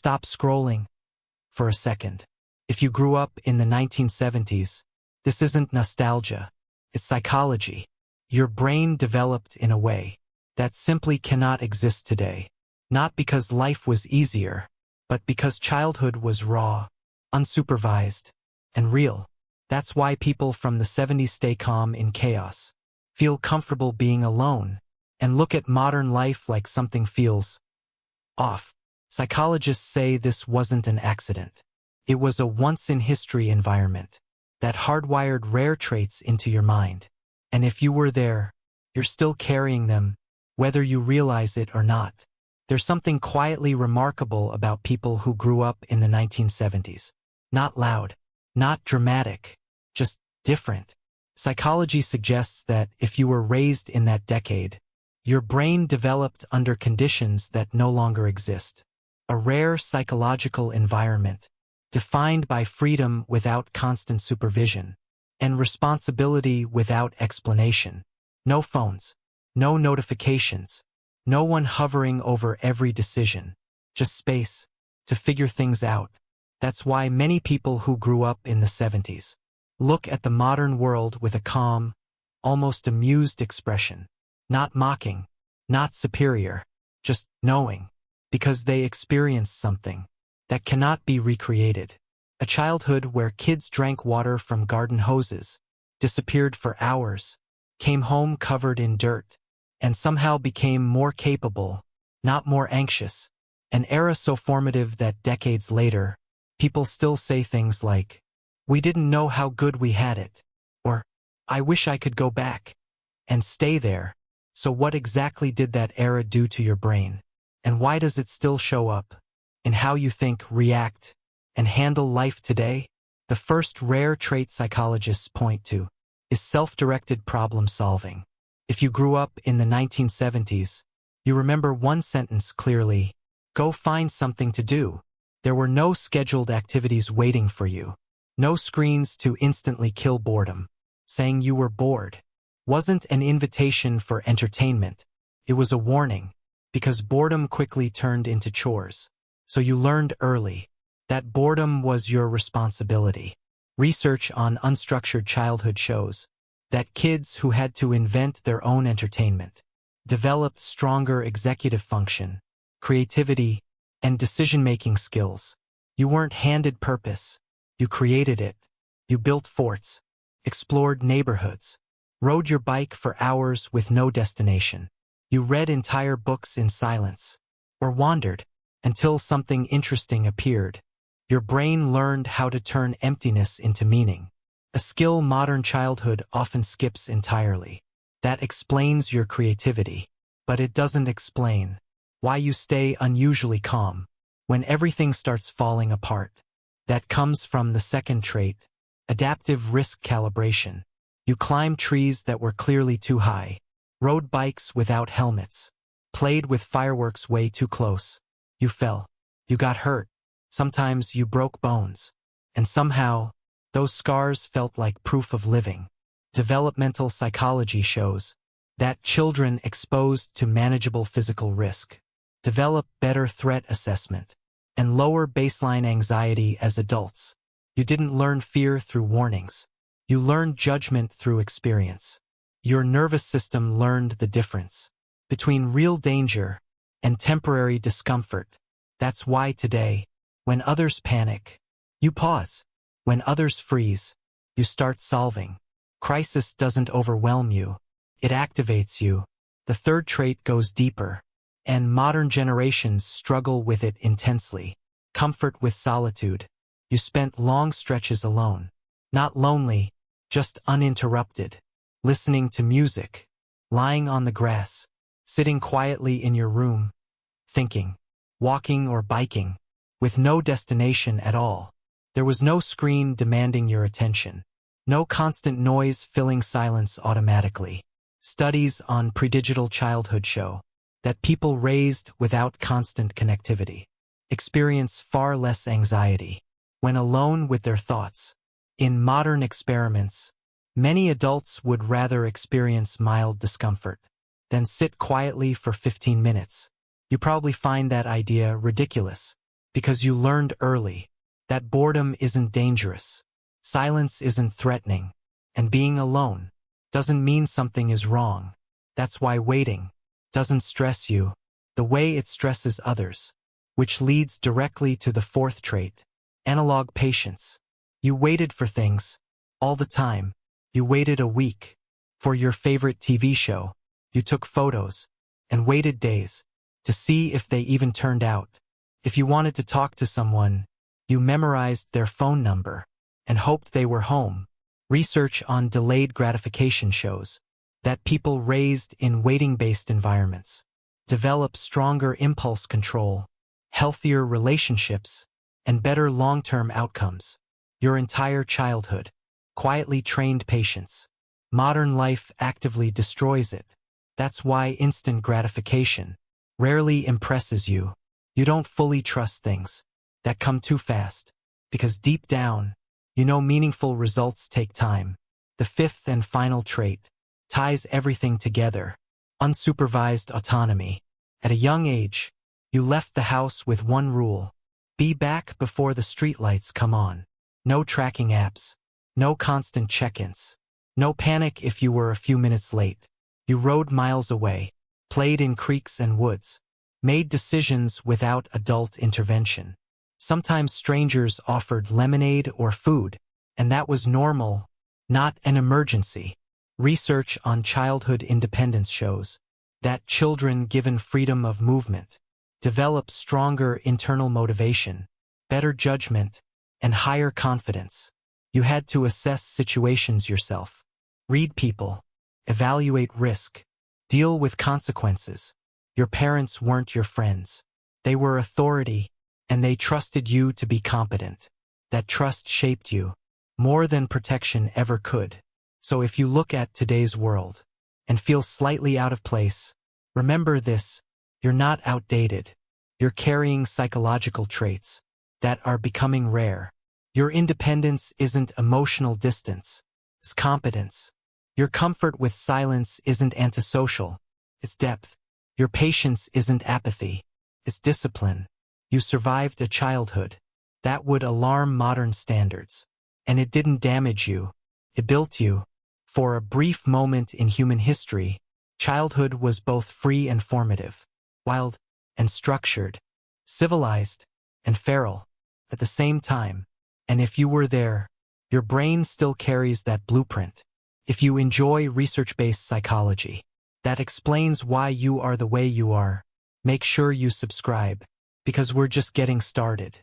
stop scrolling for a second. If you grew up in the 1970s, this isn't nostalgia, it's psychology. Your brain developed in a way that simply cannot exist today. Not because life was easier, but because childhood was raw, unsupervised, and real. That's why people from the 70s stay calm in chaos, feel comfortable being alone, and look at modern life like something feels off. Psychologists say this wasn't an accident. It was a once-in-history environment that hardwired rare traits into your mind. And if you were there, you're still carrying them, whether you realize it or not. There's something quietly remarkable about people who grew up in the 1970s. Not loud, not dramatic, just different. Psychology suggests that if you were raised in that decade, your brain developed under conditions that no longer exist. A rare psychological environment, defined by freedom without constant supervision, and responsibility without explanation. No phones, no notifications, no one hovering over every decision, just space to figure things out. That's why many people who grew up in the 70s look at the modern world with a calm, almost amused expression. Not mocking, not superior, just knowing, because they experienced something that cannot be recreated. A childhood where kids drank water from garden hoses, disappeared for hours, came home covered in dirt, and somehow became more capable, not more anxious. An era so formative that decades later, people still say things like, "We didn't know how good we had it," or, "I wish I could go back," and stay there. So what exactly did that era do to your brain? And why does it still show up in how you think, react, and handle life today? The first rare trait psychologists point to is self-directed problem solving. If you grew up in the 1970s, you remember one sentence clearly: go find something to do. There were no scheduled activities waiting for you. No screens to instantly kill boredom. Saying you were bored wasn't an invitation for entertainment. It was a warning, because boredom quickly turned into chores. So you learned early that boredom was your responsibility. Research on unstructured childhood shows that kids who had to invent their own entertainment developed stronger executive function, creativity, and decision-making skills. You weren't handed purpose. You created it. You built forts, explored neighborhoods, rode your bike for hours with no destination. You read entire books in silence, or wandered until something interesting appeared. Your brain learned how to turn emptiness into meaning, a skill modern childhood often skips entirely. That explains your creativity, but it doesn't explain why you stay unusually calm when everything starts falling apart. That comes from the second trait, adaptive risk calibration. You climbed trees that were clearly too high, rode bikes without helmets, played with fireworks way too close. You fell. You got hurt. Sometimes you broke bones. And somehow, those scars felt like proof of living. Developmental psychology shows that children exposed to manageable physical risk develop better threat assessment and lower baseline anxiety as adults. You didn't learn fear through warnings. You learned judgment through experience. Your nervous system learned the difference between real danger and temporary discomfort. That's why today, when others panic, you pause. When others freeze, you start solving. Crisis doesn't overwhelm you. It activates you. The third trait goes deeper, and modern generations struggle with it intensely. Comfort with solitude. You spent long stretches alone. Not lonely, just uninterrupted. Listening to music. Lying on the grass. Sitting quietly in your room. Thinking. Walking or biking. With no destination at all. There was no screen demanding your attention. No constant noise filling silence automatically. Studies on predigital childhood show that people raised without constant connectivity experience far less anxiety when alone with their thoughts. In modern experiments, many adults would rather experience mild discomfort than sit quietly for 15 minutes. You probably find that idea ridiculous, Because you learned early that boredom isn't dangerous, silence isn't threatening, and being alone doesn't mean something is wrong. That's why waiting doesn't stress you the way it stresses others, which leads directly to the fourth trait, analog patience. You waited for things all the time. You waited a week for your favorite TV show. You took photos and waited days to see if they even turned out. If you wanted to talk to someone, you memorized their phone number and hoped they were home. Research on delayed gratification shows that people raised in waiting-based environments develop stronger impulse control, healthier relationships, and better long-term outcomes. Your entire childhood quietly trained patience. Modern life actively destroys it. That's why instant gratification rarely impresses you. You don't fully trust things that come too fast, because deep down, you know meaningful results take time. The fifth and final trait ties everything together: unsupervised autonomy. At a young age, you left the house with one rule: be back before the streetlights come on. No tracking apps, no constant check-ins, no panic if you were a few minutes late. You rode miles away, played in creeks and woods, made decisions without adult intervention. Sometimes strangers offered lemonade or food, and that was normal, not an emergency. Research on childhood independence shows that children given freedom of movement develop stronger internal motivation, better judgment, and higher confidence. You had to assess situations yourself, read people, evaluate risk, deal with consequences. Your parents weren't your friends. They were authority, and they trusted you to be competent. That trust shaped you more than protection ever could. So if you look at today's world and feel slightly out of place, remember this: you're not outdated. You're carrying psychological traits that are becoming rare. Your independence isn't emotional distance, it's competence. Your comfort with silence isn't antisocial, it's depth. Your patience isn't apathy, it's discipline. You survived a childhood that would alarm modern standards, and it didn't damage you, it built you. For a brief moment in human history, childhood was both free and formative, wild and structured, civilized and feral at the same time. And if you were there, your brain still carries that blueprint. If you enjoy research-based psychology that explains why you are the way you are, make sure you subscribe, because we're just getting started.